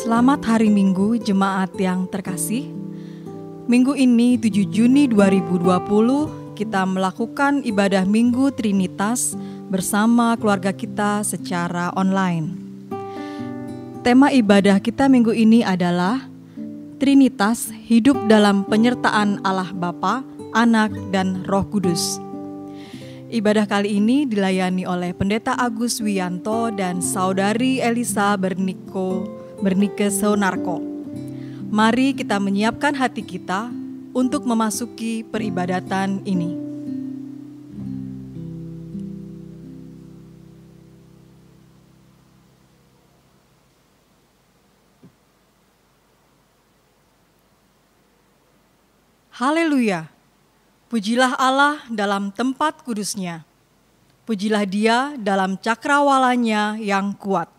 Selamat hari Minggu jemaat yang terkasih. Minggu ini 7 Juni 2020 kita melakukan ibadah Minggu Trinitas bersama keluarga kita secara online. Tema ibadah kita minggu ini adalah Trinitas hidup dalam penyertaan Allah Bapa, Anak, dan Roh Kudus. Ibadah kali ini dilayani oleh Pendeta Agus Wiyanto dan Saudari Elisa Bernike Sonarko. Mari kita menyiapkan hati kita untuk memasuki peribadatan ini. Haleluya! Pujilah Allah dalam tempat kudusnya. Pujilah Dia dalam cakrawalanya yang kuat.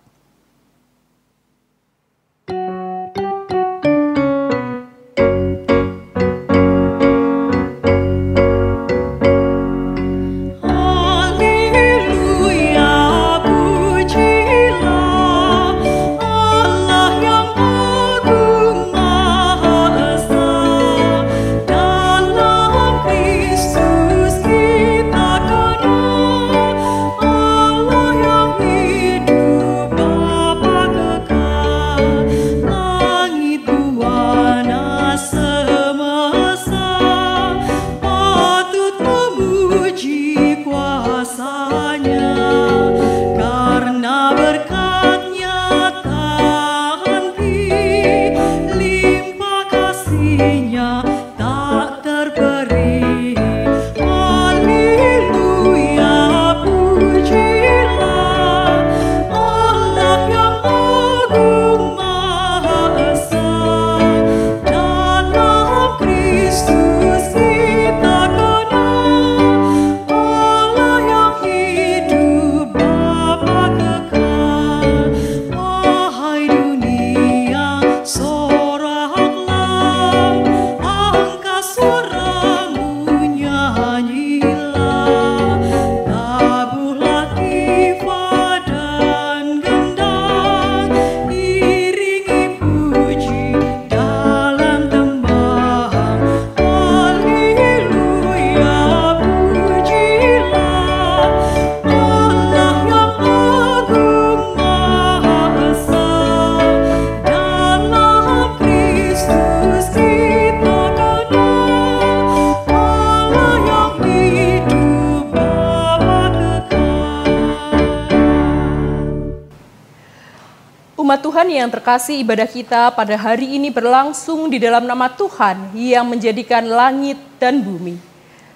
Umat Tuhan yang terkasih, ibadah kita pada hari ini berlangsung di dalam nama Tuhan yang menjadikan langit dan bumi.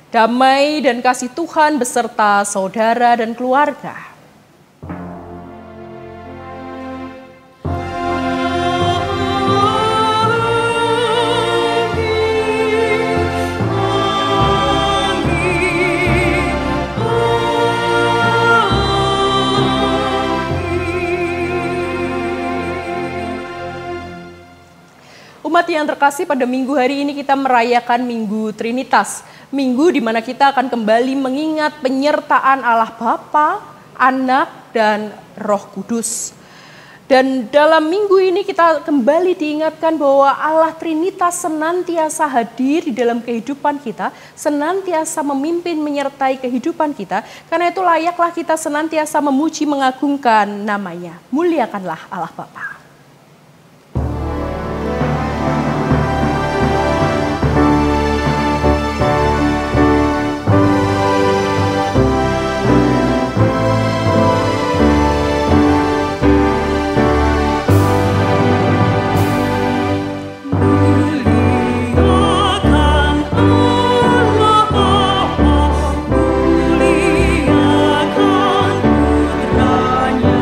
Damai dan kasih Tuhan beserta saudara dan keluarga. Umat yang terkasih, pada minggu hari ini kita merayakan Minggu Trinitas. Minggu di mana kita akan kembali mengingat penyertaan Allah Bapa, Anak, dan Roh Kudus. Dan dalam minggu ini kita kembali diingatkan bahwa Allah Trinitas senantiasa hadir di dalam kehidupan kita, senantiasa memimpin menyertai kehidupan kita. Karena itu layaklah kita senantiasa memuji mengagungkan namanya. Muliakanlah Allah Bapa. Muliakan putranya,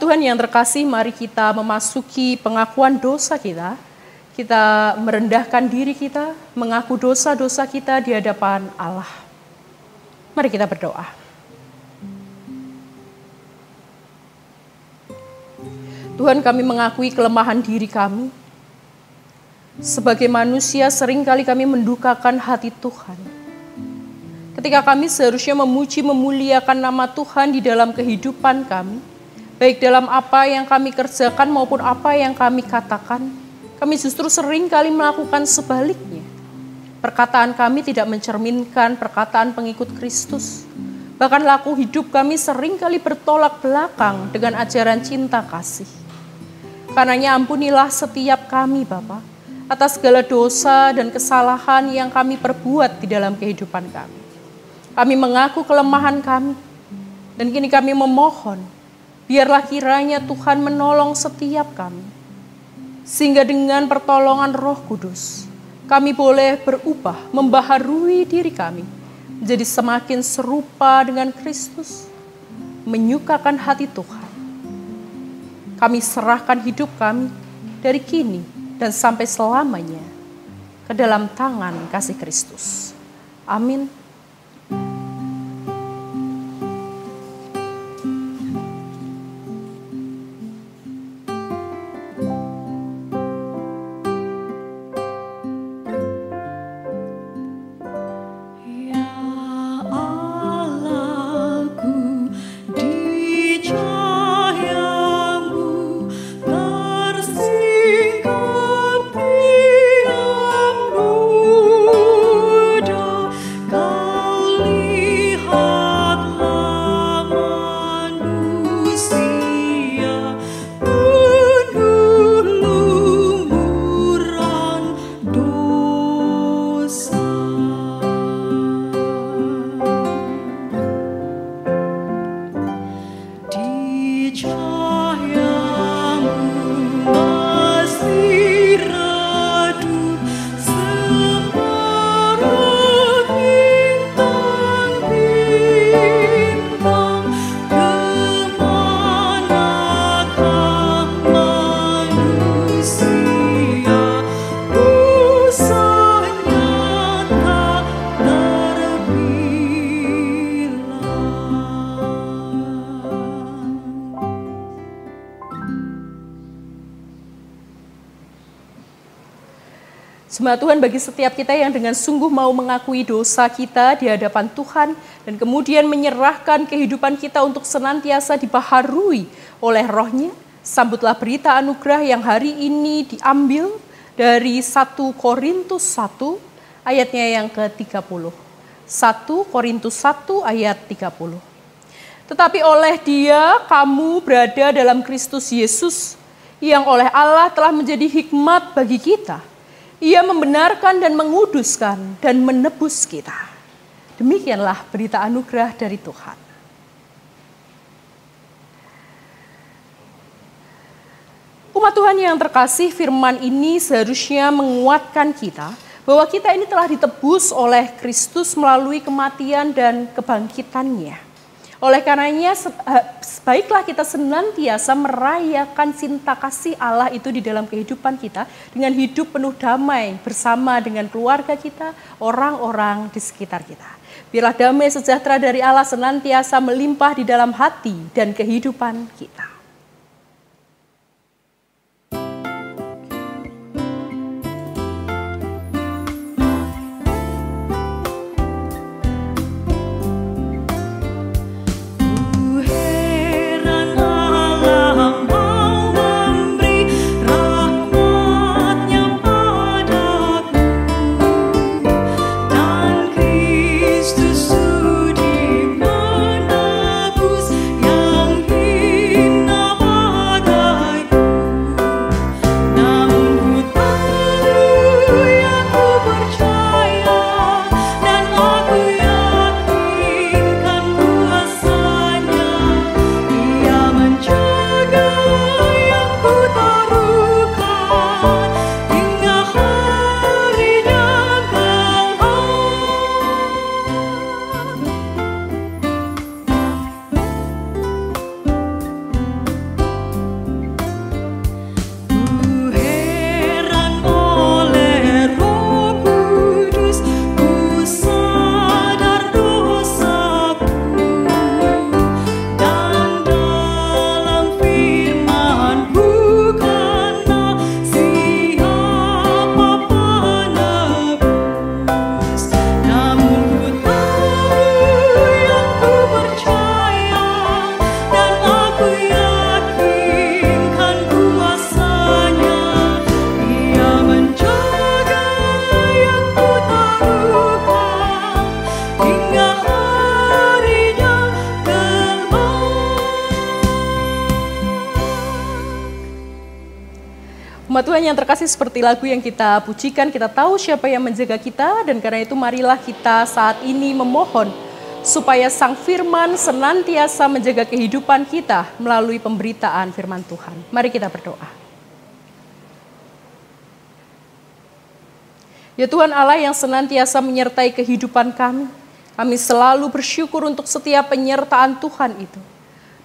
Tuhan yang terkasih, mari kita memasuki pengakuan dosa kita. Kita merendahkan diri kita, mengaku dosa-dosa kita di hadapan Allah. Mari kita berdoa. Tuhan, kami mengakui kelemahan diri kami. Sebagai manusia seringkali kami mendukakan hati Tuhan. Ketika kami seharusnya memuji memuliakan nama Tuhan di dalam kehidupan kami, baik dalam apa yang kami kerjakan maupun apa yang kami katakan, kami justru seringkali melakukan sebaliknya. Perkataan kami tidak mencerminkan perkataan pengikut Kristus. Bahkan laku hidup kami seringkali bertolak belakang dengan ajaran cinta kasih. Karenanya ampunilah setiap kami, Bapa, atas segala dosa dan kesalahan yang kami perbuat di dalam kehidupan kami. Kami mengaku kelemahan kami, dan kini kami memohon, biarlah kiranya Tuhan menolong setiap kami, sehingga dengan pertolongan Roh Kudus, kami boleh berubah, membaharui diri kami, menjadi semakin serupa dengan Kristus, menyukakan hati Tuhan. Kami serahkan hidup kami dari kini dan sampai selamanya ke dalam tangan kasih Kristus. Amin. Sembah Tuhan bagi setiap kita yang dengan sungguh mau mengakui dosa kita di hadapan Tuhan dan kemudian menyerahkan kehidupan kita untuk senantiasa dibaharui oleh Roh-Nya. Sambutlah berita anugerah yang hari ini diambil dari 1 Korintus 1 ayatnya yang ke-30. 1 Korintus 1 ayat 30. Tetapi oleh Dia kamu berada dalam Kristus Yesus yang oleh Allah telah menjadi hikmat bagi kita. Ia membenarkan dan menguduskan dan menebus kita. Demikianlah berita anugerah dari Tuhan. Umat Tuhan yang terkasih, firman ini seharusnya menguatkan kita bahwa kita ini telah ditebus oleh Kristus melalui kematian dan kebangkitannya. Oleh karenanya, baiklah kita senantiasa merayakan cinta kasih Allah itu di dalam kehidupan kita dengan hidup penuh damai bersama dengan keluarga kita, orang-orang di sekitar kita. Biarlah damai sejahtera dari Allah senantiasa melimpah di dalam hati dan kehidupan kita. Yang Umat Tuhan yang terkasih, seperti lagu yang kita pujikan, kita tahu siapa yang menjaga kita, dan karena itu marilah kita saat ini memohon supaya Sang Firman senantiasa menjaga kehidupan kita melalui pemberitaan firman Tuhan. Mari kita berdoa. Ya Tuhan Allah yang senantiasa menyertai kehidupan kami selalu bersyukur untuk setiap penyertaan Tuhan itu.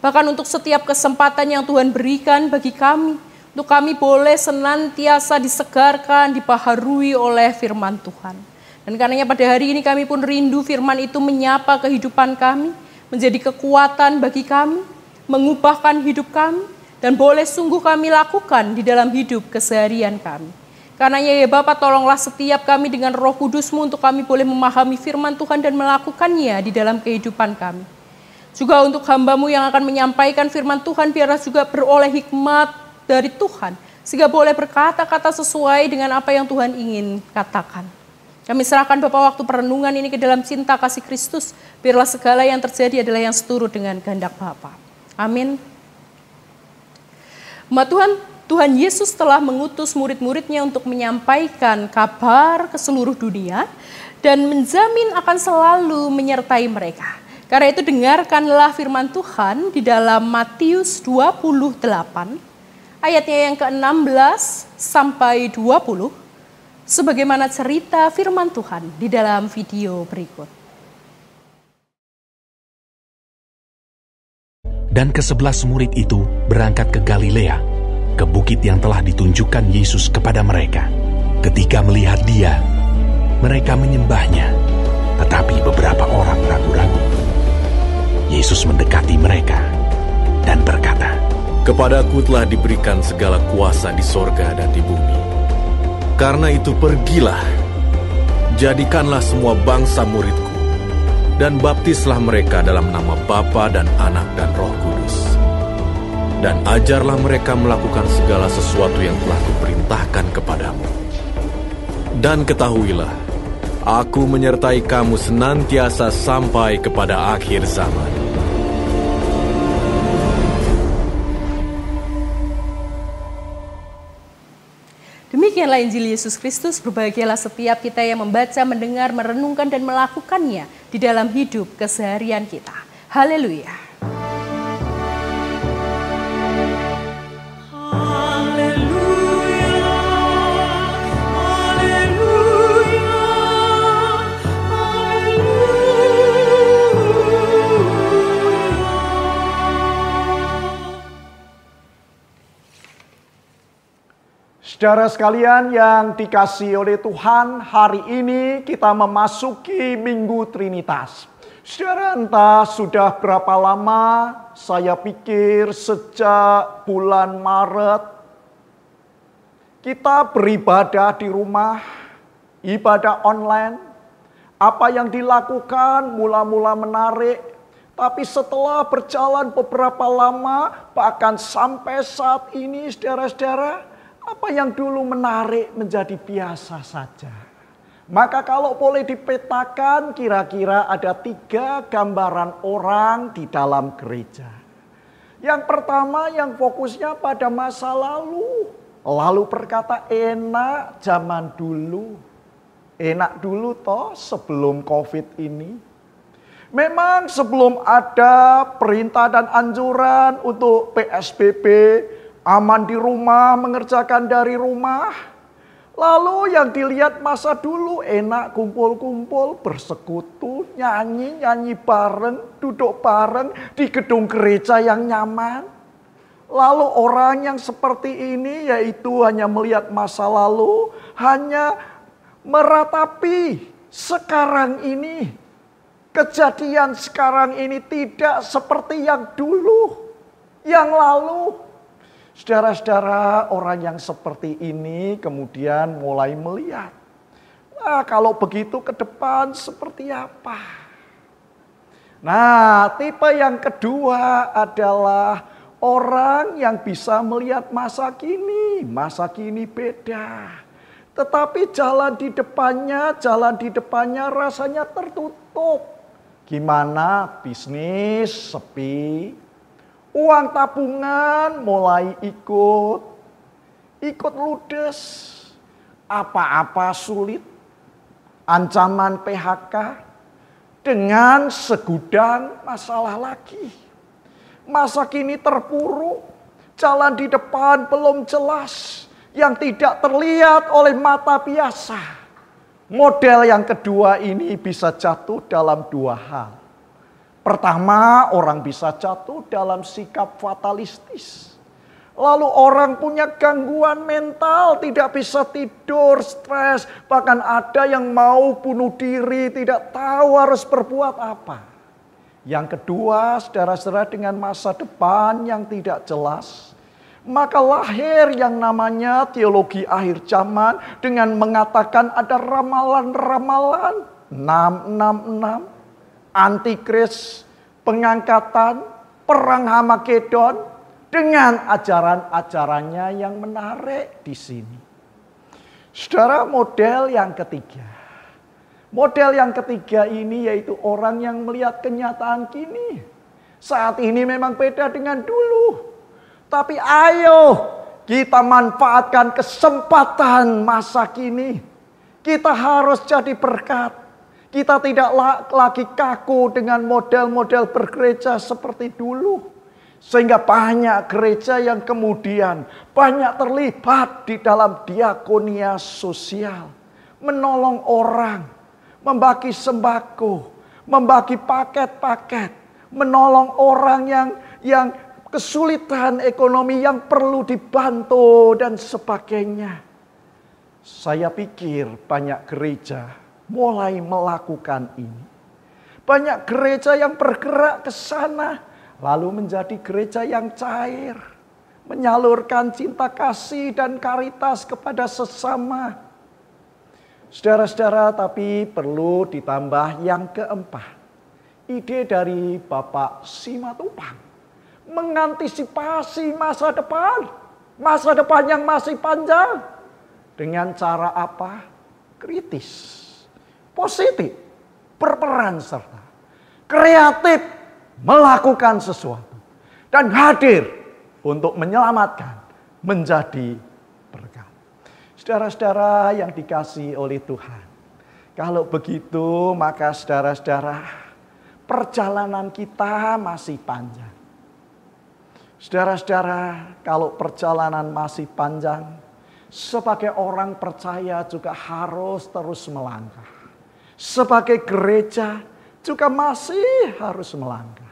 Bahkan untuk setiap kesempatan yang Tuhan berikan bagi kami, untuk kami boleh senantiasa disegarkan, dibaharui oleh firman Tuhan. Dan karenanya pada hari ini kami pun rindu firman itu menyapa kehidupan kami, menjadi kekuatan bagi kami, mengubahkan hidup kami, dan boleh sungguh kami lakukan di dalam hidup keseharian kami. Karenanya ya Bapa, tolonglah setiap kami dengan Roh Kudus-Mu untuk kami boleh memahami firman Tuhan dan melakukannya di dalam kehidupan kami. Juga untuk hamba-Mu yang akan menyampaikan firman Tuhan, biarlah juga beroleh hikmat dari Tuhan, sehingga boleh berkata-kata sesuai dengan apa yang Tuhan ingin katakan. Kami serahkan Bapa waktu perenungan ini ke dalam cinta kasih Kristus, biarlah segala yang terjadi adalah yang seturut dengan kehendak Bapa. Amin. Umat Tuhan, Tuhan Yesus telah mengutus murid-muridnya untuk menyampaikan kabar ke seluruh dunia dan menjamin akan selalu menyertai mereka. Karena itu dengarkanlah firman Tuhan di dalam Matius 28, ayatnya yang ke-16 sampai 20, sebagaimana cerita firman Tuhan di dalam video berikut. Dan ke-11 murid itu berangkat ke Galilea, ke bukit yang telah ditunjukkan Yesus kepada mereka. Ketika melihat Dia, mereka menyembahnya, tetapi beberapa orang ragu-ragu. Yesus mendekati mereka dan berkata, "Kepadaku telah diberikan segala kuasa di sorga dan di bumi. Karena itu pergilah, jadikanlah semua bangsa muridku, dan baptislah mereka dalam nama Bapa dan Anak dan Roh Kudus. Dan ajarlah mereka melakukan segala sesuatu yang telah kuperintahkan kepadamu. Dan ketahuilah, aku menyertai kamu senantiasa sampai kepada akhir zaman." Demikianlah Injil Yesus Kristus. Berbahagialah setiap kita yang membaca, mendengar, merenungkan, dan melakukannya di dalam hidup keseharian kita. Haleluya. Saudara sekalian yang dikasihi oleh Tuhan, hari ini kita memasuki Minggu Trinitas. Saudara, entah sudah berapa lama, saya pikir sejak bulan Maret, kita beribadah di rumah, ibadah online. Apa yang dilakukan mula-mula menarik, tapi setelah berjalan beberapa lama, bahkan sampai saat ini, saudara-saudara, apa yang dulu menarik menjadi biasa saja. Maka kalau boleh dipetakan, kira-kira ada 3 gambaran orang di dalam gereja. Yang pertama yang fokusnya pada masa lalu. Lalu berkata, enak zaman dulu. Enak dulu toh sebelum COVID ini. Memang sebelum ada perintah dan anjuran untuk PSBB, aman di rumah, mengerjakan dari rumah. Lalu yang dilihat masa dulu enak kumpul-kumpul, bersekutu, nyanyi bareng, duduk bareng di gedung gereja yang nyaman. Lalu orang yang seperti ini yaitu hanya melihat masa lalu, hanya meratapi sekarang ini. Kejadian sekarang ini tidak seperti yang dulu, yang lalu. Saudara-saudara, orang yang seperti ini kemudian mulai melihat, nah kalau begitu ke depan seperti apa? Nah, tipe yang kedua adalah orang yang bisa melihat masa kini beda. Tetapi jalan di depannya rasanya tertutup. Gimana? Bisnis sepi. Uang tabungan mulai ikut. ikut ludes, apa-apa sulit, ancaman PHK, dengan segudang masalah lagi. Masa kini terpuruk, jalan di depan belum jelas, yang tidak terlihat oleh mata biasa. Model yang kedua ini bisa jatuh dalam dua hal. Pertama, orang bisa jatuh dalam sikap fatalistis. Lalu orang punya gangguan mental, tidak bisa tidur, stres. Bahkan ada yang mau bunuh diri, tidak tahu harus berbuat apa. Yang kedua, saudara-saudara, dengan masa depan yang tidak jelas, maka lahir yang namanya teologi akhir zaman dengan mengatakan ada ramalan-ramalan 666, antikris, pengangkatan, perang Hamagedon, dengan ajaran-ajarannya yang menarik di sini. Saudara, model yang ketiga. Model yang ketiga ini yaitu orang yang melihat kenyataan kini. Saat ini memang beda dengan dulu. Tapi ayo kita manfaatkan kesempatan masa kini. Kita harus jadi berkat. Kita tidak lagi kaku dengan model-model bergereja seperti dulu. Sehingga banyak gereja yang kemudian banyak terlibat di dalam diakonia sosial. Menolong orang, membagi sembako, membagi paket-paket. Menolong orang yang kesulitan ekonomi yang perlu dibantu dan sebagainya. Saya pikir banyak gereja mulai melakukan ini. Banyak gereja yang bergerak ke sana. Lalu menjadi gereja yang cair. Menyalurkan cinta kasih dan karitas kepada sesama. Saudara-saudara, tapi perlu ditambah yang keempat. Ide dari Bapak Simatupang. Mengantisipasi masa depan. Masa depan yang masih panjang. Dengan cara apa? Kritis. Positif. Berperan serta. Kreatif. Melakukan sesuatu dan hadir untuk menyelamatkan, menjadi berkat. Saudara-saudara yang dikasihi oleh Tuhan, kalau begitu maka saudara-saudara, perjalanan kita masih panjang. Saudara-saudara, kalau perjalanan masih panjang, sebagai orang percaya juga harus terus melangkah. Sebagai gereja juga masih harus melangkah.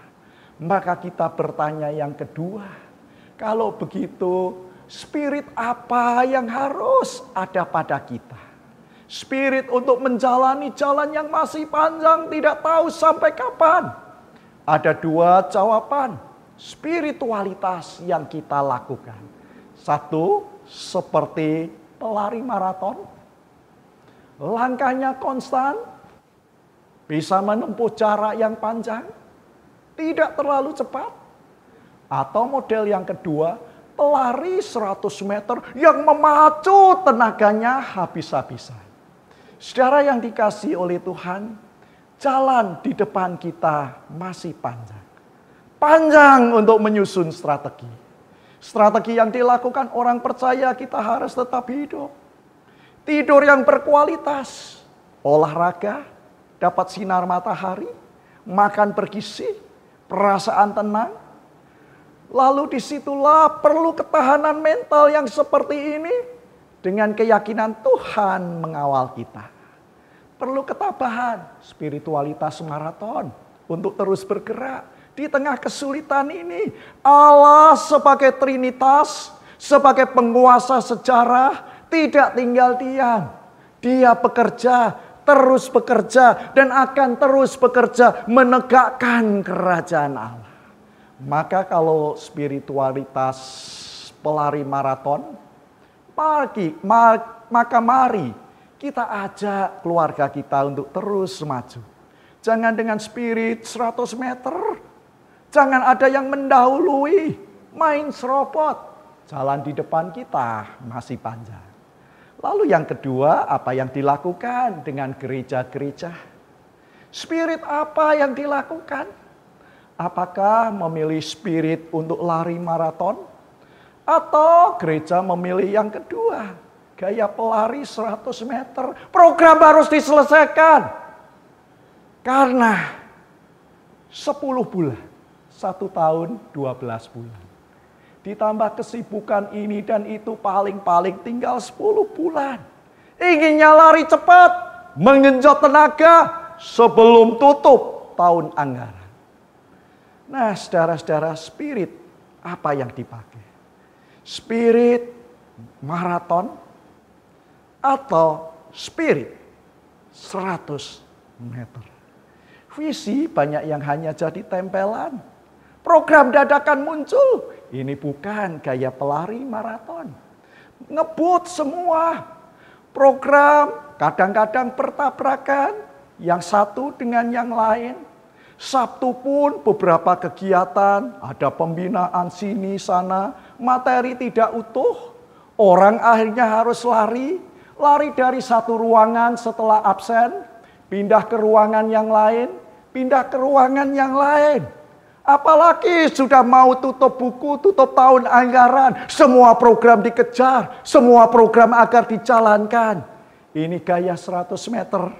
Maka kita bertanya yang kedua, kalau begitu spirit apa yang harus ada pada kita? Spirit untuk menjalani jalan yang masih panjang, tidak tahu sampai kapan. Ada dua jawaban spiritualitas yang kita lakukan. Satu, seperti pelari maraton. Langkahnya konstan, bisa menempuh jarak yang panjang, tidak terlalu cepat. Atau model yang kedua, pelari 100 meter yang memacu tenaganya habis-habisan. Saudara yang dikasihi oleh Tuhan, jalan di depan kita masih panjang. Panjang untuk menyusun strategi. Strategi yang dilakukan orang percaya kita harus tetap hidup. Tidur yang berkualitas, olahraga, dapat sinar matahari, makan bergizi, perasaan tenang. Lalu disitulah perlu ketahanan mental yang seperti ini. Dengan keyakinan Tuhan mengawal kita. Perlu ketabahan, spiritualitas maraton. Untuk terus bergerak di tengah kesulitan ini. Allah sebagai Trinitas, sebagai penguasa sejarah, tidak tinggal diam. Dia bekerja, terus bekerja, dan akan terus bekerja menegakkan kerajaan Allah. Maka kalau spiritualitas pelari maraton, maka mari kita ajak keluarga kita untuk terus maju. Jangan dengan spirit 100 meter. Jangan ada yang mendahului, main serobot. Jalan di depan kita masih panjang. Lalu yang kedua, apa yang dilakukan dengan gereja-gereja? Spirit apa yang dilakukan? Apakah memilih spirit untuk lari maraton? Atau gereja memilih yang kedua, gaya pelari 100 meter. Program harus diselesaikan. Karena 10 bulan, 1 tahun 12 bulan. Ditambah kesibukan ini dan itu paling-paling tinggal 10 bulan. Inginnya lari cepat, mengenjot tenaga sebelum tutup tahun anggaran. Nah, saudara-saudara, spirit apa yang dipakai? Spirit maraton atau spirit 100 meter? Visi banyak yang hanya jadi tempelan. Program dadakan muncul. Ini bukan gaya pelari maraton. Ngebut semua. Program kadang-kadang bertabrakan. Yang satu dengan yang lain. Sabtu pun beberapa kegiatan. Ada pembinaan sini sana. Materi tidak utuh. Orang akhirnya harus lari. Lari dari satu ruangan setelah absen. Pindah ke ruangan yang lain, pindah ke ruangan yang lain. Apalagi sudah mau tutup buku, tutup tahun anggaran. Semua program dikejar, semua program agar dijalankan. Ini gaya 100 meter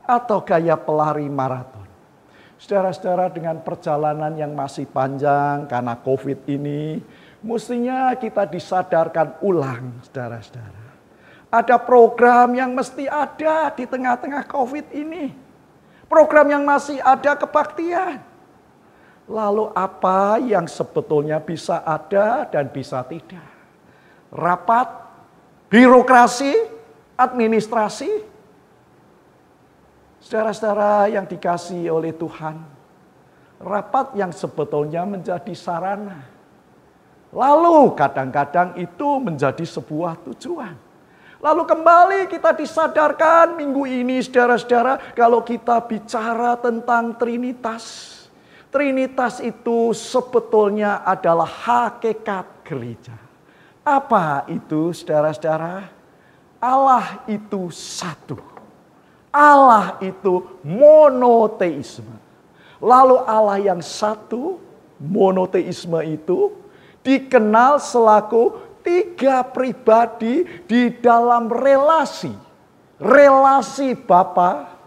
atau gaya pelari maraton. Saudara-saudara, dengan perjalanan yang masih panjang karena COVID ini, mestinya kita disadarkan ulang, saudara-saudara. Ada program yang mesti ada di tengah-tengah COVID ini. Program yang masih ada kebaktian. Lalu apa yang sebetulnya bisa ada dan bisa tidak? Rapat, birokrasi, administrasi. Saudara-saudara yang dikasihi oleh Tuhan. Rapat yang sebetulnya menjadi sarana. Lalu kadang-kadang itu menjadi sebuah tujuan. Lalu kembali kita disadarkan minggu ini, saudara-saudara, kalau kita bicara tentang Trinitas. Trinitas itu sebetulnya adalah hakikat gereja. Apa itu, saudara-saudara? Allah itu satu. Allah itu monoteisme. Lalu Allah yang satu, monoteisme itu dikenal selaku 3 pribadi di dalam relasi. Relasi Bapa,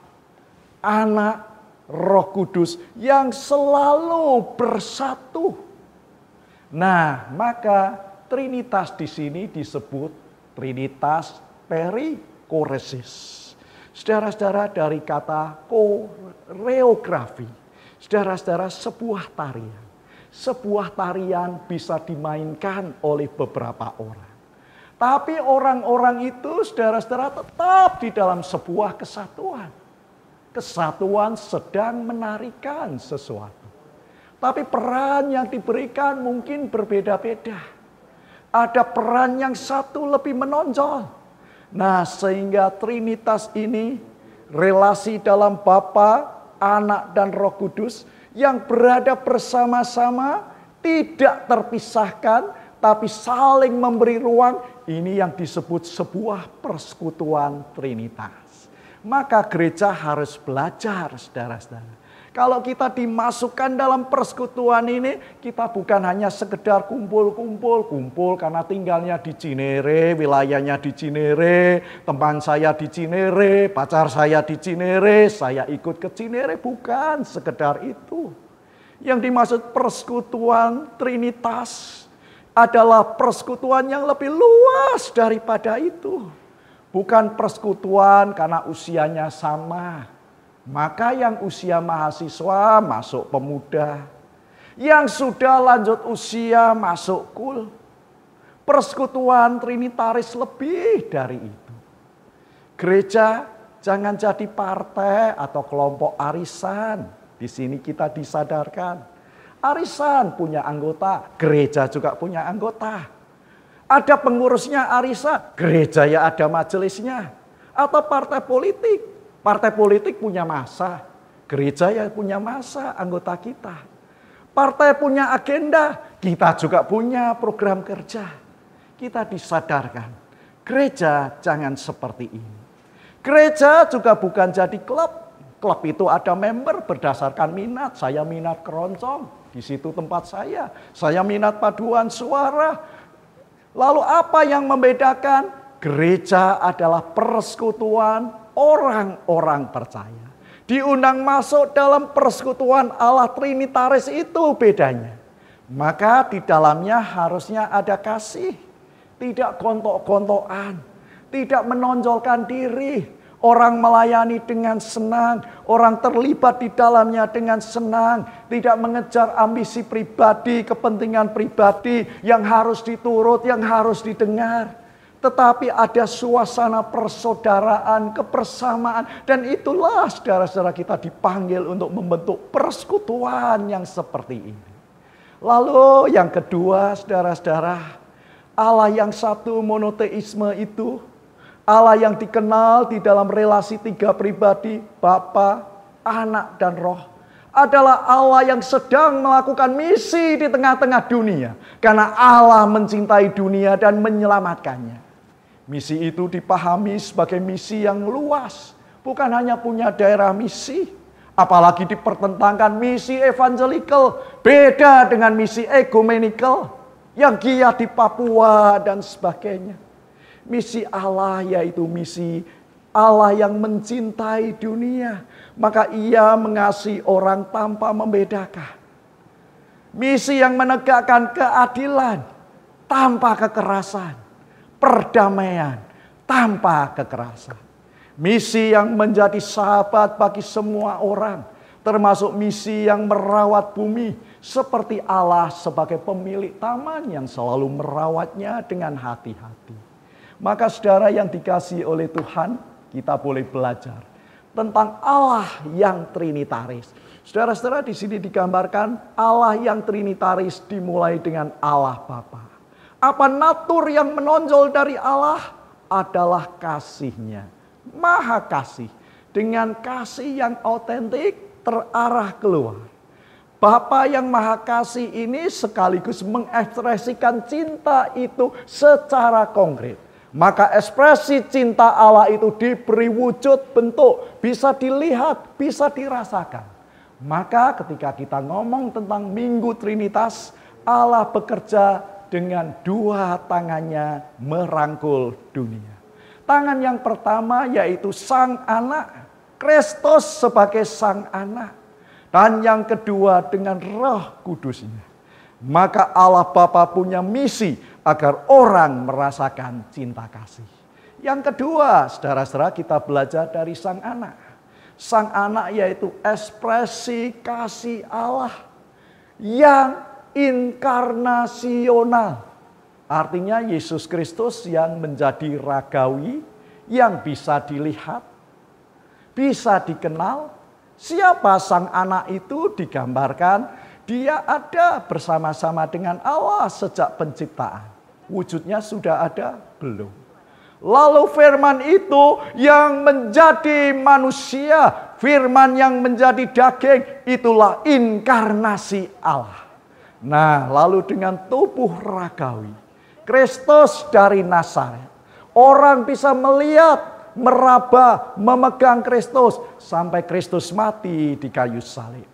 Anak, Roh Kudus yang selalu bersatu. Nah, maka Trinitas di sini disebut Trinitas perikoresis. Saudara-saudara, dari kata koreografi. Saudara-saudara, sebuah tarian. Sebuah tarian bisa dimainkan oleh beberapa orang. Tapi orang-orang itu, saudara-saudara, tetap di dalam sebuah kesatuan. Kesatuan sedang menarikan sesuatu. Tapi peran yang diberikan mungkin berbeda-beda. Ada peran yang satu lebih menonjol. Nah, sehingga Trinitas ini, relasi dalam Bapa, Anak, dan Roh Kudus, yang berada bersama-sama, tidak terpisahkan, tapi saling memberi ruang. Ini yang disebut sebuah persekutuan Trinitas. Maka gereja harus belajar, saudara-saudara. Kalau kita dimasukkan dalam persekutuan ini, kita bukan hanya sekedar kumpul karena tinggalnya di Cinere, wilayahnya di Cinere, teman saya di Cinere, pacar saya di Cinere, saya ikut ke Cinere, bukan sekedar itu. Yang dimaksud persekutuan Trinitas adalah persekutuan yang lebih luas daripada itu. Bukan persekutuan karena usianya sama. Maka yang usia mahasiswa masuk pemuda. Yang sudah lanjut usia masuk kul. Persekutuan Trinitaris lebih dari itu. Gereja jangan jadi partai atau kelompok arisan. Di sini kita disadarkan. Arisan punya anggota, gereja juga punya anggota. Ada pengurusnya arisan, gereja ya ada majelisnya. Atau partai politik. Partai politik punya massa, gereja yang punya massa, anggota kita. Partai punya agenda, kita juga punya program kerja. Kita disadarkan, gereja jangan seperti ini. Gereja juga bukan jadi klub. Klub itu ada member berdasarkan minat. Saya minat keroncong, di situ tempat saya. Saya minat paduan suara. Lalu apa yang membedakan? Gereja adalah persekutuan orang-orang percaya. Diundang masuk dalam persekutuan Allah Trinitaris, itu bedanya. Maka di dalamnya harusnya ada kasih. Tidak gontok-gontokan. Tidak menonjolkan diri. Orang melayani dengan senang. Orang terlibat di dalamnya dengan senang. Tidak mengejar ambisi pribadi, kepentingan pribadi yang harus diturut, yang harus didengar. Tetapi ada suasana persaudaraan, kebersamaan. Dan itulah saudara-saudara kita dipanggil untuk membentuk persekutuan yang seperti ini. Lalu yang kedua, saudara-saudara, Allah yang satu monoteisme itu, Allah yang dikenal di dalam relasi tiga pribadi, Bapa, Anak, dan Roh, adalah Allah yang sedang melakukan misi di tengah-tengah dunia. Karena Allah mencintai dunia dan menyelamatkannya. Misi itu dipahami sebagai misi yang luas. Bukan hanya punya daerah misi. Apalagi dipertentangkan misi evangelical. Beda dengan misi ekumenikal. Yang giat di Papua dan sebagainya. Misi Allah yaitu misi Allah yang mencintai dunia. Maka ia mengasihi orang tanpa membedakan. Misi yang menegakkan keadilan tanpa kekerasan. Perdamaian tanpa kekerasan. Misi yang menjadi sahabat bagi semua orang. Termasuk misi yang merawat bumi. Seperti Allah sebagai pemilik taman yang selalu merawatnya dengan hati-hati. Maka saudara yang dikasihi oleh Tuhan, kita boleh belajar tentang Allah yang Trinitaris. Saudara-saudara, di sini digambarkan Allah yang Trinitaris dimulai dengan Allah Bapa. Apa natur yang menonjol dari Allah? Adalah kasih-Nya. Maha kasih. Dengan kasih yang autentik terarah keluar. Bapa yang maha kasih ini sekaligus mengekspresikan cinta itu secara konkret. Maka ekspresi cinta Allah itu diberi wujud bentuk. Bisa dilihat, bisa dirasakan. Maka ketika kita ngomong tentang Minggu Trinitas, Allah bekerja dengan dua tangannya merangkul dunia. Tangan yang pertama yaitu Sang Anak, Kristus sebagai Sang Anak. Dan yang kedua dengan Roh Kudusnya. Maka Allah Bapa punya misi agar orang merasakan cinta kasih. Yang kedua, saudara-saudara, kita belajar dari Sang Anak. Sang Anak yaitu ekspresi kasih Allah yang inkarnasional. Artinya Yesus Kristus yang menjadi ragawi, yang bisa dilihat, bisa dikenal. Siapa Sang Anak itu? Digambarkan dia ada bersama-sama dengan Allah sejak penciptaan. Wujudnya sudah ada? Belum. Lalu firman itu yang menjadi manusia, firman yang menjadi daging, itulah inkarnasi Allah. Nah, lalu dengan tubuh ragawi, Kristus dari Nazaret. Orang bisa melihat, meraba, memegang Kristus sampai Kristus mati di kayu salib.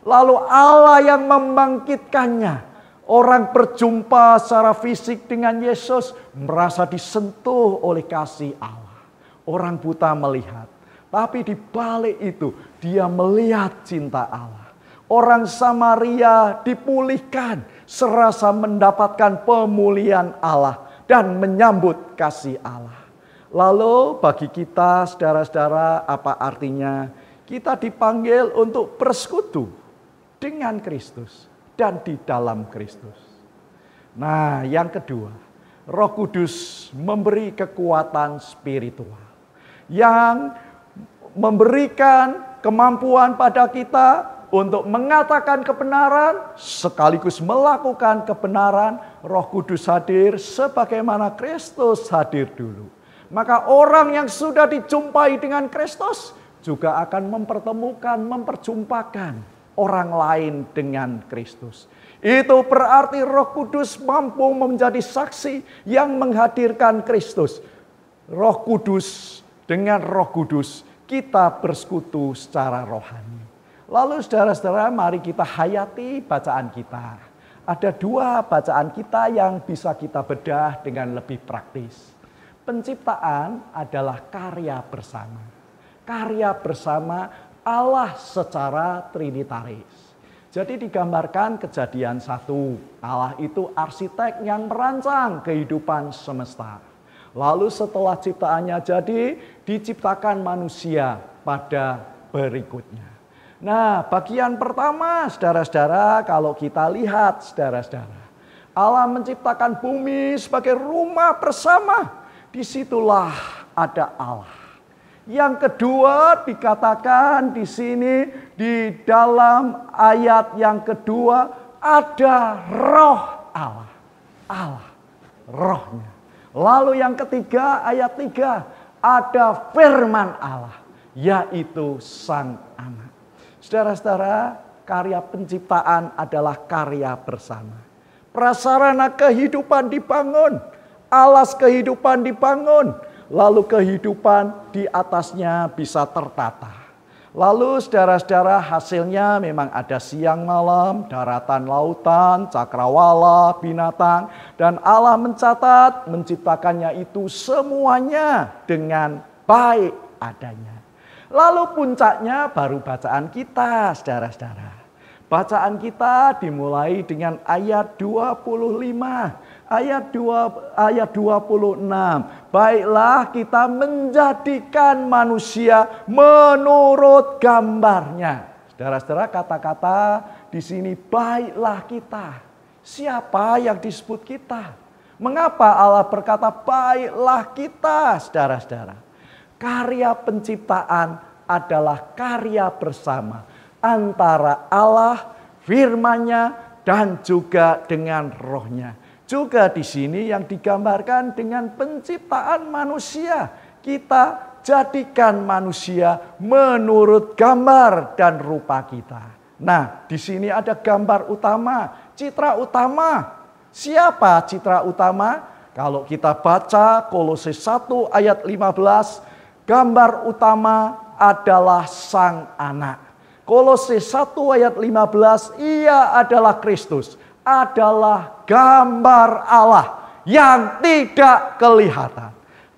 Lalu Allah yang membangkitkannya. Orang berjumpa secara fisik dengan Yesus merasa disentuh oleh kasih Allah. Orang buta melihat. Tapi di balik itu dia melihat cinta Allah. Orang Samaria dipulihkan serasa mendapatkan pemulihan Allah dan menyambut kasih Allah. Lalu bagi kita saudara-saudara, apa artinya? Kita dipanggil untuk bersekutu dengan Kristus dan di dalam Kristus. Nah, yang kedua, Roh Kudus memberi kekuatan spiritual yang memberikan kemampuan pada kita untuk mengatakan kebenaran sekaligus melakukan kebenaran. Roh Kudus hadir sebagaimana Kristus hadir dulu. Maka orang yang sudah dijumpai dengan Kristus juga akan memperjumpakan orang lain dengan Kristus. Itu berarti Roh Kudus mampu menjadi saksi yang menghadirkan Kristus. Roh Kudus, dengan Roh Kudus kita bersekutu secara rohani. Lalu saudara-saudara, mari kita hayati bacaan kita. ada dua bacaan kita yang bisa kita bedah dengan lebih praktis. Penciptaan adalah karya bersama. Karya bersama Allah secara trinitaris. Jadi digambarkan Kejadian 1, Allah itu arsitek yang merancang kehidupan semesta. Lalu setelah ciptaannya jadi, diciptakan manusia pada berikutnya. Nah, bagian pertama, saudara-saudara, kalau kita lihat, saudara-saudara, Allah menciptakan bumi sebagai rumah bersama. Disitulah ada Allah. Yang kedua dikatakan di sini di dalam ayat yang kedua ada roh Allah. Allah, rohnya. Lalu yang ketiga ayat 3 ada firman Allah, yaitu Sang Anak. Saudara-saudara, karya penciptaan adalah karya bersama. Prasarana kehidupan dibangun, alas kehidupan dibangun, lalu kehidupan di atasnya bisa tertata. Lalu saudara-saudara, hasilnya memang ada siang malam, daratan lautan, cakrawala, binatang. Dan Allah mencatat, menciptakannya itu semuanya dengan baik adanya. Lalu puncaknya baru bacaan kita, saudara-saudara. Bacaan kita dimulai dengan ayat 25. Ayat 26. Baiklah kita menjadikan manusia menurut gambarnya. Saudara-saudara, kata-kata di sini baiklah kita. Siapa yang disebut kita? Mengapa Allah berkata baiklah kita, saudara-saudara? Karya penciptaan adalah karya bersama antara Allah, firman-Nya, dan juga dengan rohnya. Juga di sini yang digambarkan dengan penciptaan manusia. Kita jadikan manusia menurut gambar dan rupa kita. Nah, di sini ada gambar utama, citra utama. Siapa citra utama? Kalau kita baca Kolose 1 ayat 15, gambar utama adalah Sang Anak. Kolose 1 ayat 15, ia adalah Kristus. Adalah gambar Allah yang tidak kelihatan,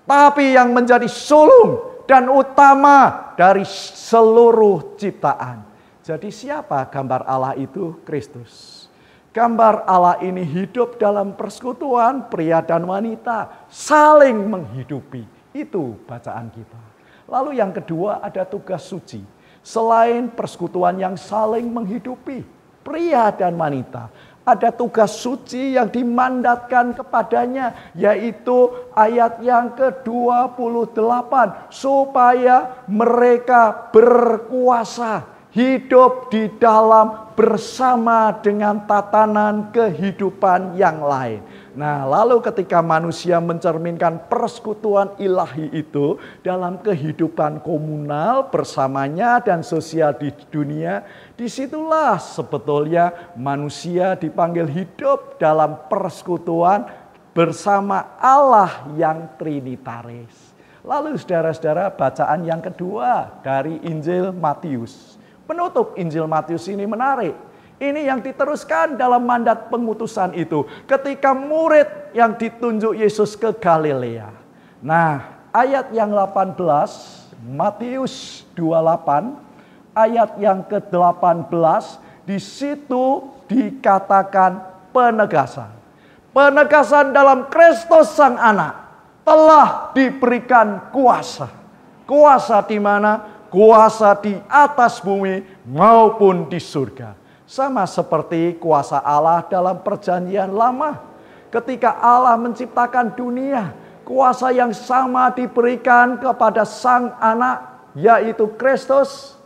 tapi yang menjadi sulung dan utama dari seluruh ciptaan. Jadi siapa gambar Allah itu? Kristus. Gambar Allah ini hidup dalam persekutuan pria dan wanita, saling menghidupi. Itu bacaan kita. Lalu yang kedua ada tugas suci. Selain persekutuan yang saling menghidupi pria dan wanita, ada tugas suci yang dimandatkan kepadanya, yaitu ayat yang ke-28. Supaya mereka berkuasa hidup di dalam bersama dengan tatanan kehidupan yang lain. Nah, lalu ketika manusia mencerminkan persekutuan ilahi itu dalam kehidupan komunal bersamanya dan sosial di dunia, disitulah sebetulnya manusia dipanggil hidup dalam persekutuan bersama Allah yang trinitaris. Lalu saudara-saudara, bacaan yang kedua dari Injil Matius. Penutup Injil Matius ini menarik. Ini yang diteruskan dalam mandat pengutusan itu. Ketika murid yang ditunjuk Yesus ke Galilea. Nah, ayat yang 18, Matius 28, ayat yang ke-18, di situ dikatakan penegasan. Penegasan dalam Kristus Sang Anak telah diberikan kuasa. Kuasa di mana? Kuasa di atas bumi maupun di surga. Sama seperti kuasa Allah dalam perjanjian lama. Ketika Allah menciptakan dunia, kuasa yang sama diberikan kepada Sang Anak, yaitu Kristus.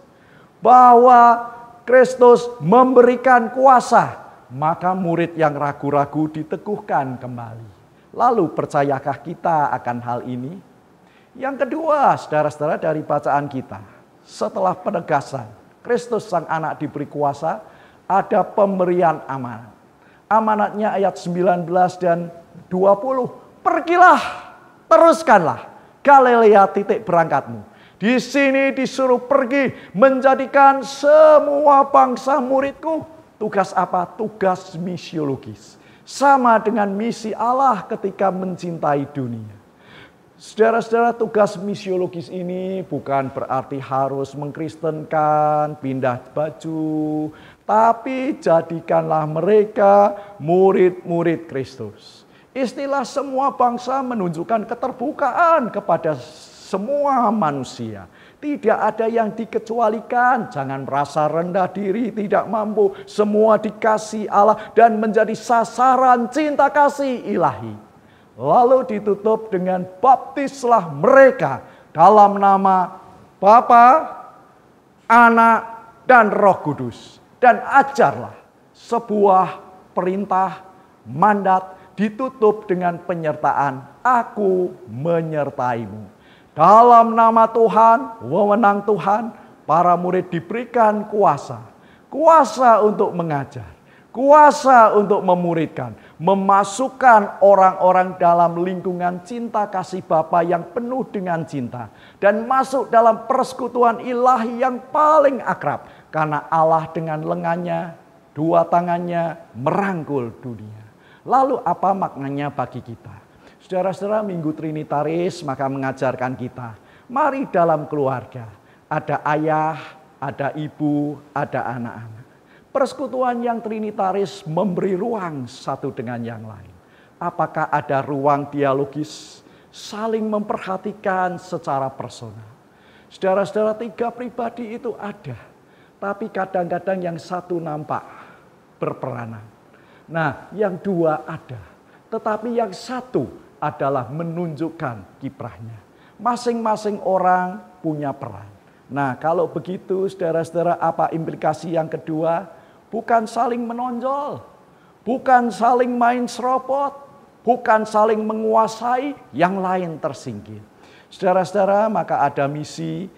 Bahwa Kristus memberikan kuasa, maka murid yang ragu-ragu diteguhkan kembali. Lalu percayakah kita akan hal ini? Yang kedua, saudara-saudara, dari bacaan kita, setelah penegasan Kristus Sang Anak diberi kuasa, ada pemberian amanat. Amanatnya ayat 19 dan 20. Pergilah, teruskanlah Galilea titik berangkatmu. Di sini disuruh pergi menjadikan semua bangsa muridku. Tugas apa? Tugas misiologis. Sama dengan misi Allah ketika mencintai dunia. Saudara-saudara, tugas misiologis ini bukan berarti harus mengkristenkan, pindah baju, tapi jadikanlah mereka murid-murid Kristus. Istilah semua bangsa menunjukkan keterbukaan kepada semua manusia. Tidak ada yang dikecualikan. Jangan merasa rendah diri, tidak mampu. Semua dikasih Allah dan menjadi sasaran cinta kasih ilahi. Lalu ditutup dengan baptislah mereka dalam nama Bapa, Anak, dan Roh Kudus. Dan ajarlah, sebuah perintah, mandat ditutup dengan penyertaan, aku menyertaimu. Dalam nama Tuhan, wewenang Tuhan, para murid diberikan kuasa. Kuasa untuk mengajar. Kuasa untuk memuridkan, memasukkan orang-orang dalam lingkungan cinta kasih Bapa yang penuh dengan cinta. Dan masuk dalam persekutuan ilahi yang paling akrab. Karena Allah dengan lengannya, dua tangannya merangkul dunia. Lalu apa maknanya bagi kita? Saudara-saudara, Minggu Trinitaris maka mengajarkan kita. Mari dalam keluarga, ada ayah, ada ibu, ada anak-anak. Persekutuan yang trinitaris memberi ruang satu dengan yang lain. Apakah ada ruang dialogis, saling memperhatikan secara personal? Saudara-saudara, tiga pribadi itu ada. Tapi kadang-kadang yang satu nampak berperanan. Nah, yang dua ada. Tetapi yang satu adalah menunjukkan kiprahnya. Masing-masing orang punya peran. Nah, kalau begitu saudara-saudara, apa implikasi yang kedua? Bukan saling menonjol, bukan saling main seropot, bukan saling menguasai, yang lain tersingkir. Saudara-saudara, maka ada misi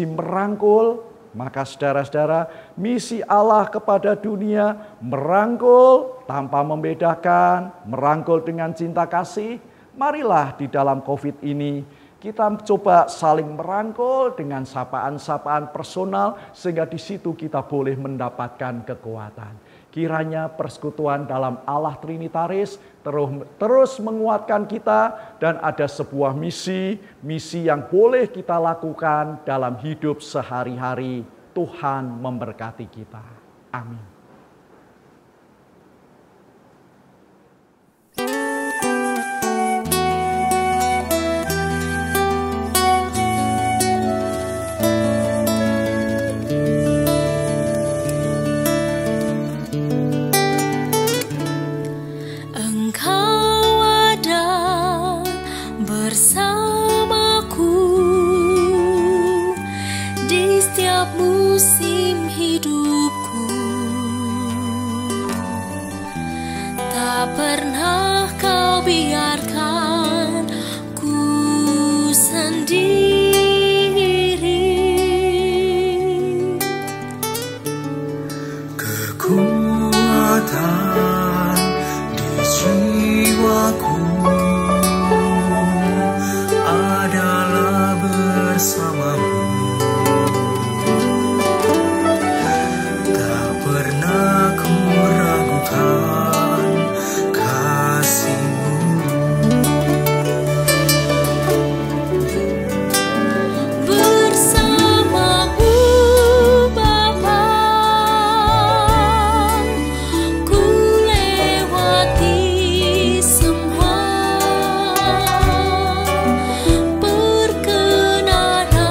merangkul, maka saudara-saudara, misi Allah kepada dunia merangkul tanpa membedakan, merangkul dengan cinta kasih. Marilah di dalam COVID ini kita coba saling merangkul dengan sapaan-sapaan personal sehingga di situ kita boleh mendapatkan kekuatan. Kiranya persekutuan dalam Allah Trinitaris terus menguatkan kita dan ada sebuah misi yang boleh kita lakukan dalam hidup sehari-hari. Tuhan memberkati kita. Amin. Musim hidupku tak pernah kau biarkan ku sendiri. Kekuatan di jiwaku adalah bersamamu. Perkenanan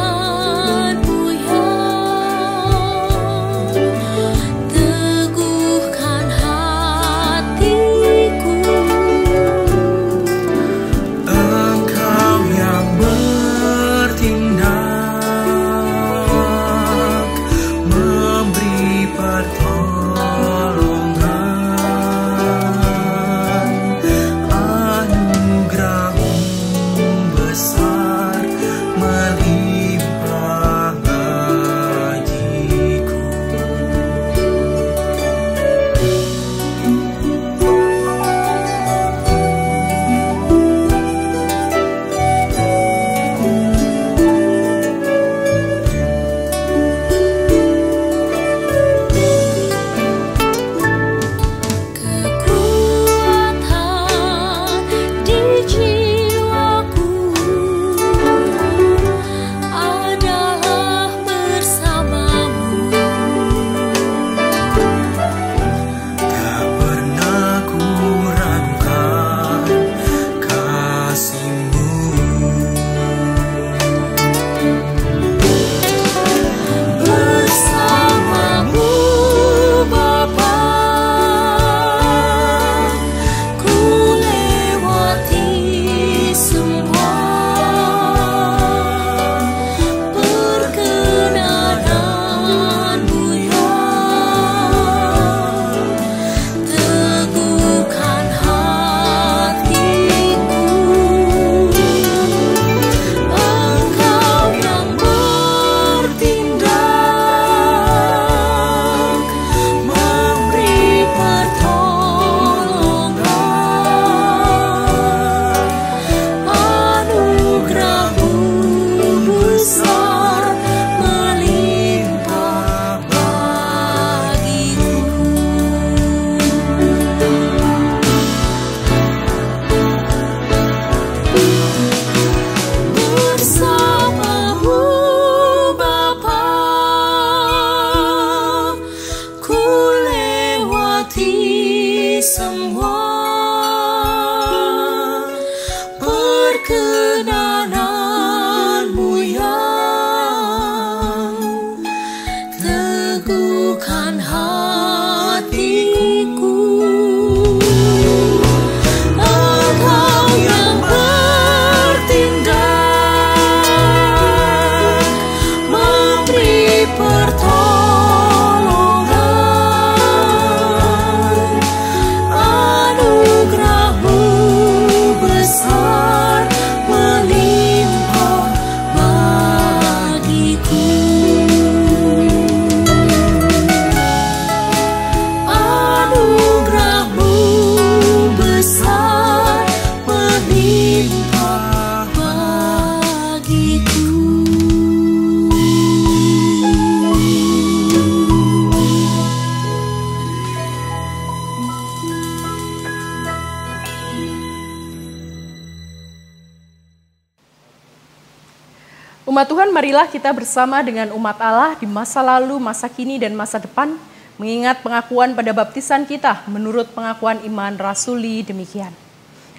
Umat Tuhan, marilah kita bersama dengan umat Allah di masa lalu, masa kini, dan masa depan, mengingat pengakuan pada baptisan kita menurut pengakuan iman rasuli demikian.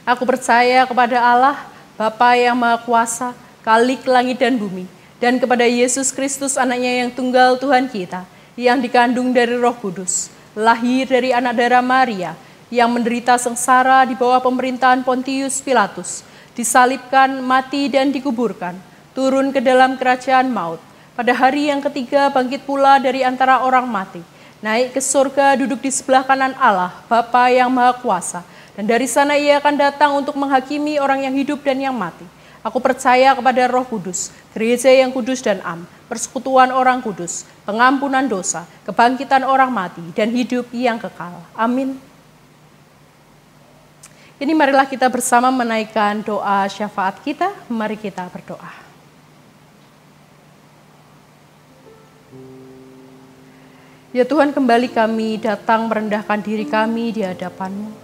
Aku percaya kepada Allah, Bapa yang Maha Kuasa, Khalik langit dan bumi, dan kepada Yesus Kristus anaknya yang tunggal Tuhan kita, yang dikandung dari Roh Kudus, lahir dari anak darah Maria, yang menderita sengsara di bawah pemerintahan Pontius Pilatus, disalibkan, mati dan dikuburkan, turun ke dalam kerajaan maut, pada hari yang ketiga bangkit pula dari antara orang mati, naik ke surga, duduk di sebelah kanan Allah, Bapa yang Maha Kuasa, dan dari sana ia akan datang untuk menghakimi orang yang hidup dan yang mati. Aku percaya kepada Roh Kudus, gereja yang kudus dan am, persekutuan orang kudus, pengampunan dosa, kebangkitan orang mati, dan hidup yang kekal. Amin. Ini marilah kita bersama menaikkan doa syafaat kita. Mari kita berdoa. Ya Tuhan, kembali kami datang merendahkan diri kami di hadapan-Mu.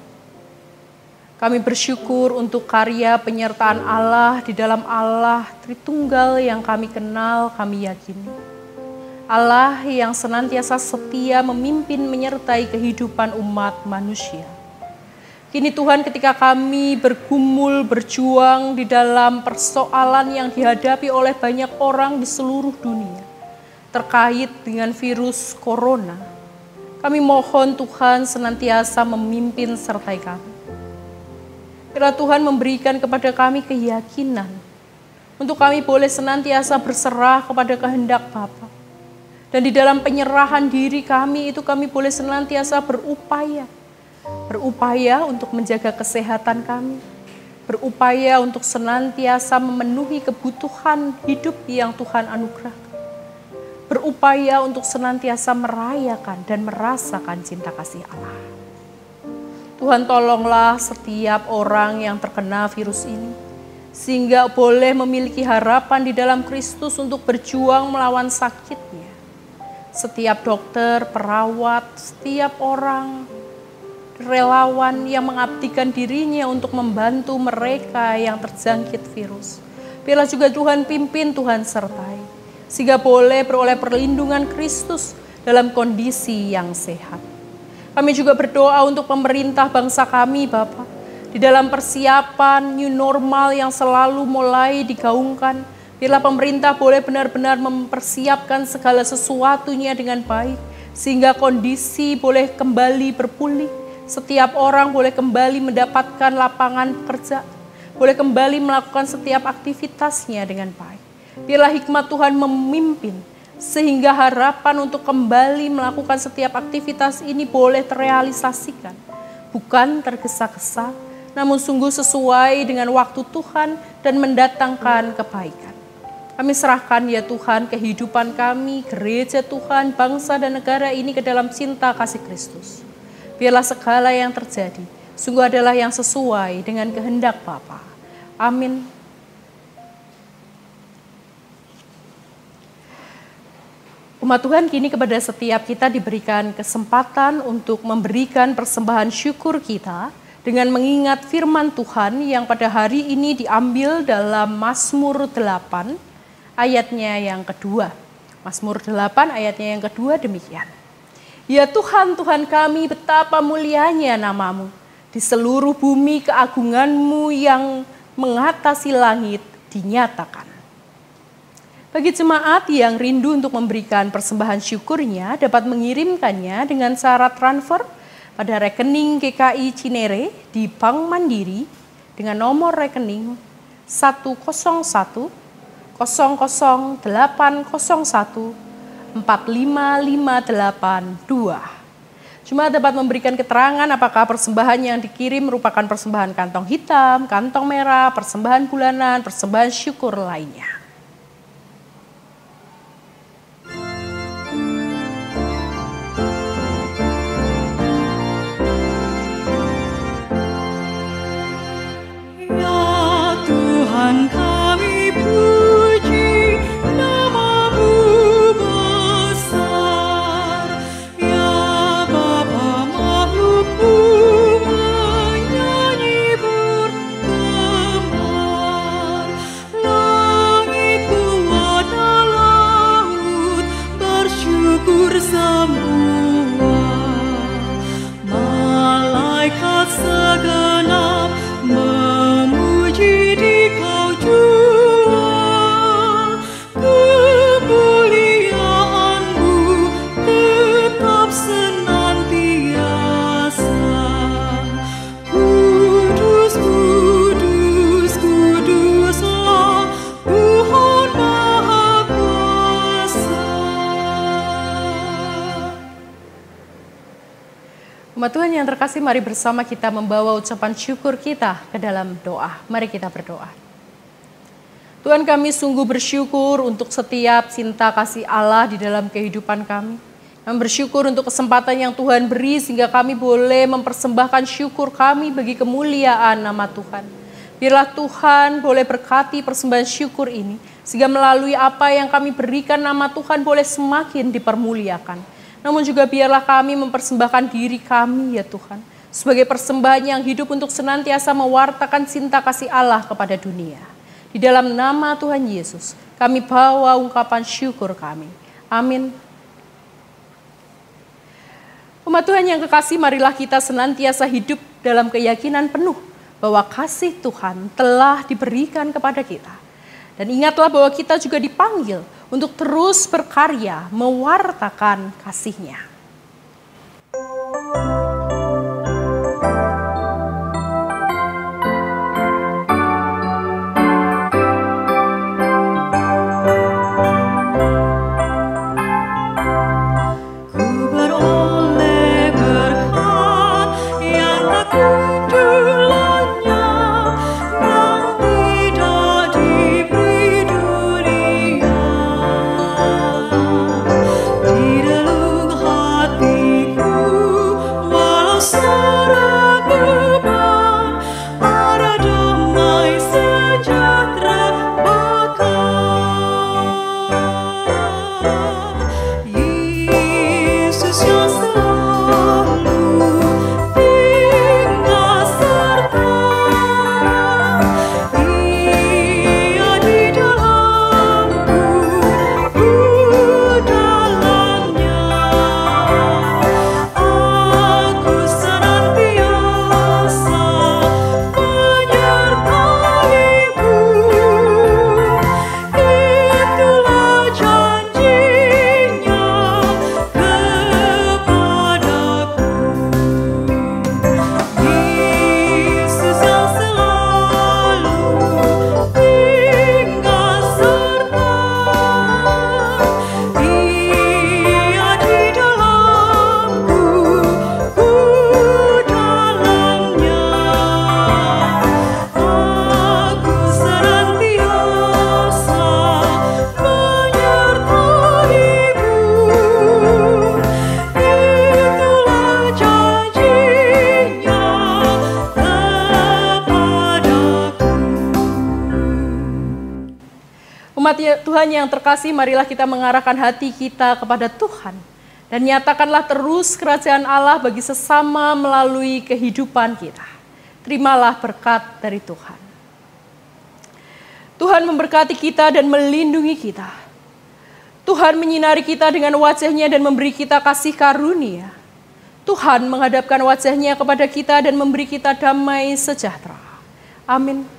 Kami bersyukur untuk karya penyertaan Allah di dalam Allah Tritunggal yang kami kenal, kami yakini. Allah yang senantiasa setia memimpin menyertai kehidupan umat manusia. Kini Tuhan, ketika kami bergumul, berjuang di dalam persoalan yang dihadapi oleh banyak orang di seluruh dunia terkait dengan virus corona, kami mohon Tuhan senantiasa memimpin sertai kami. Kiranya Tuhan memberikan kepada kami keyakinan untuk kami boleh senantiasa berserah kepada kehendak Bapa. Dan di dalam penyerahan diri kami itu kami boleh senantiasa berupaya untuk menjaga kesehatan kami, berupaya untuk senantiasa memenuhi kebutuhan hidup yang Tuhan anugerahkan, berupaya untuk senantiasa merayakan dan merasakan cinta kasih Allah. Tuhan, tolonglah setiap orang yang terkena virus ini, sehingga boleh memiliki harapan di dalam Kristus untuk berjuang melawan sakitnya. Setiap dokter, perawat, setiap orang relawan yang mengabdikan dirinya untuk membantu mereka yang terjangkit virus. Biarlah juga Tuhan pimpin, Tuhan sertai, sehingga boleh beroleh perlindungan Kristus dalam kondisi yang sehat. Kami juga berdoa untuk pemerintah bangsa kami, Bapak. Di dalam persiapan new normal yang selalu mulai digaungkan, biarlah pemerintah boleh benar-benar mempersiapkan segala sesuatunya dengan baik, sehingga kondisi boleh kembali berpulih, setiap orang boleh kembali mendapatkan lapangan kerja, boleh kembali melakukan setiap aktivitasnya dengan baik. Biarlah hikmat Tuhan memimpin, sehingga harapan untuk kembali melakukan setiap aktivitas ini boleh terrealisasikan. Bukan tergesa-gesa, namun sungguh sesuai dengan waktu Tuhan dan mendatangkan kebaikan. Kami serahkan ya Tuhan kehidupan kami, gereja Tuhan, bangsa dan negara ini ke dalam cinta kasih Kristus. Biarlah segala yang terjadi sungguh adalah yang sesuai dengan kehendak Bapa. Amin. Umat Tuhan, kini kepada setiap kita diberikan kesempatan untuk memberikan persembahan syukur kita dengan mengingat firman Tuhan yang pada hari ini diambil dalam Mazmur 8 ayatnya yang kedua. Mazmur 8 ayatnya yang kedua demikian. Ya Tuhan, Tuhan kami, betapa mulianya namamu. Di seluruh bumi keagunganmu yang mengatasi langit dinyatakan. Bagi jemaat yang rindu untuk memberikan persembahan syukurnya dapat mengirimkannya dengan cara transfer pada rekening GKI Cinere di Bank Mandiri dengan nomor rekening 101 00 801 45582. Jemaat dapat memberikan keterangan apakah persembahan yang dikirim merupakan persembahan kantong hitam, kantong merah, persembahan bulanan, persembahan syukur lainnya. Tuhan kami puji, namamu besar. Ya Bapa makhlukmu menyanyi bergema. Umat Tuhan yang terkasih, mari bersama kita membawa ucapan syukur kita ke dalam doa. Mari kita berdoa. Tuhan, kami sungguh bersyukur untuk setiap cinta kasih Allah di dalam kehidupan kami. Kami bersyukur untuk kesempatan yang Tuhan beri sehingga kami boleh mempersembahkan syukur kami bagi kemuliaan nama Tuhan. Biarlah Tuhan boleh berkati persembahan syukur ini sehingga melalui apa yang kami berikan nama Tuhan boleh semakin dipermuliakan. Namun juga biarlah kami mempersembahkan diri kami ya Tuhan, sebagai persembahan yang hidup untuk senantiasa mewartakan cinta kasih Allah kepada dunia. Di dalam nama Tuhan Yesus, kami bawa ungkapan syukur kami. Amin. Umat Tuhan yang kekasih, marilah kita senantiasa hidup dalam keyakinan penuh bahwa kasih Tuhan telah diberikan kepada kita. Dan ingatlah bahwa kita juga dipanggil untuk terus berkarya mewartakan kasih-Nya. Umat Tuhan yang terkasih, marilah kita mengarahkan hati kita kepada Tuhan. Dan nyatakanlah terus kerajaan Allah bagi sesama melalui kehidupan kita. Terimalah berkat dari Tuhan. Tuhan memberkati kita dan melindungi kita. Tuhan menyinari kita dengan wajah-Nya dan memberi kita kasih karunia. Tuhan menghadapkan wajah-Nya kepada kita dan memberi kita damai sejahtera. Amin. Amin.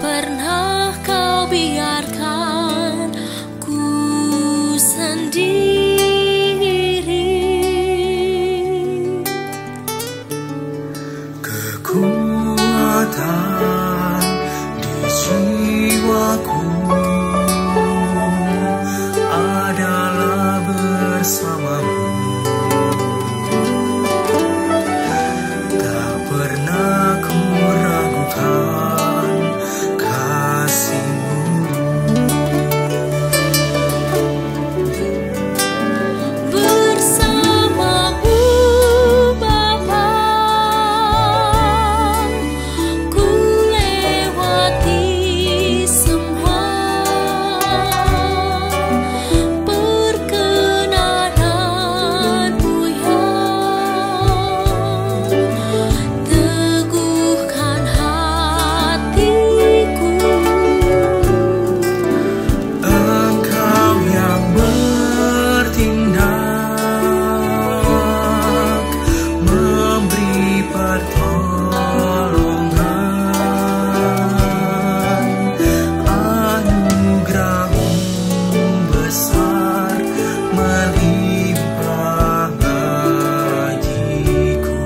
pernah kau biarkan ku sendiri. Kekuatan di jiwaku adalah bersamamu. Tak pernah ku ragukan kasih-Mu. Bersamamu Bapa, ku lewati semua perkenananmu yang teguhkan hatiku. Engkau yang bertindak, memberi pertolongan, anugerah-Mu besar melimpah bagiku.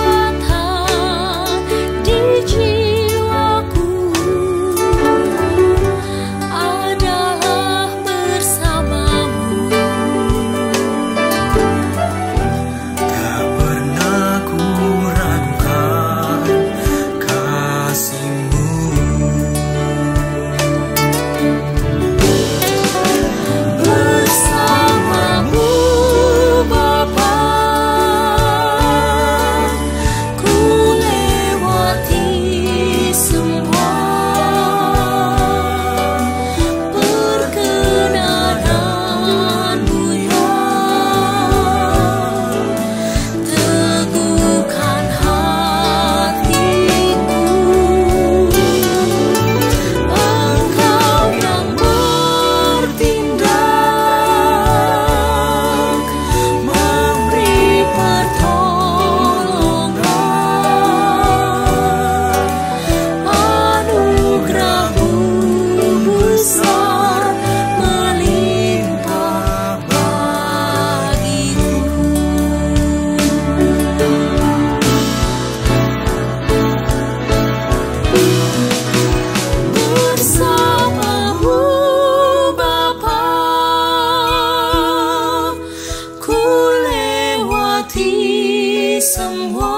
Kekuatan di jiwaku adalah bersamamu. Tak pernah ku ragukan kasih-Mu. Bersamamu Bapa, ku lewati semua perkenananmu yang teguhkan hatiku. Engkau yang bertindak, memberi pertolongan, anugerah-Mu besar melimpah bagiku. Bersamamu Bapa, ku lewati semua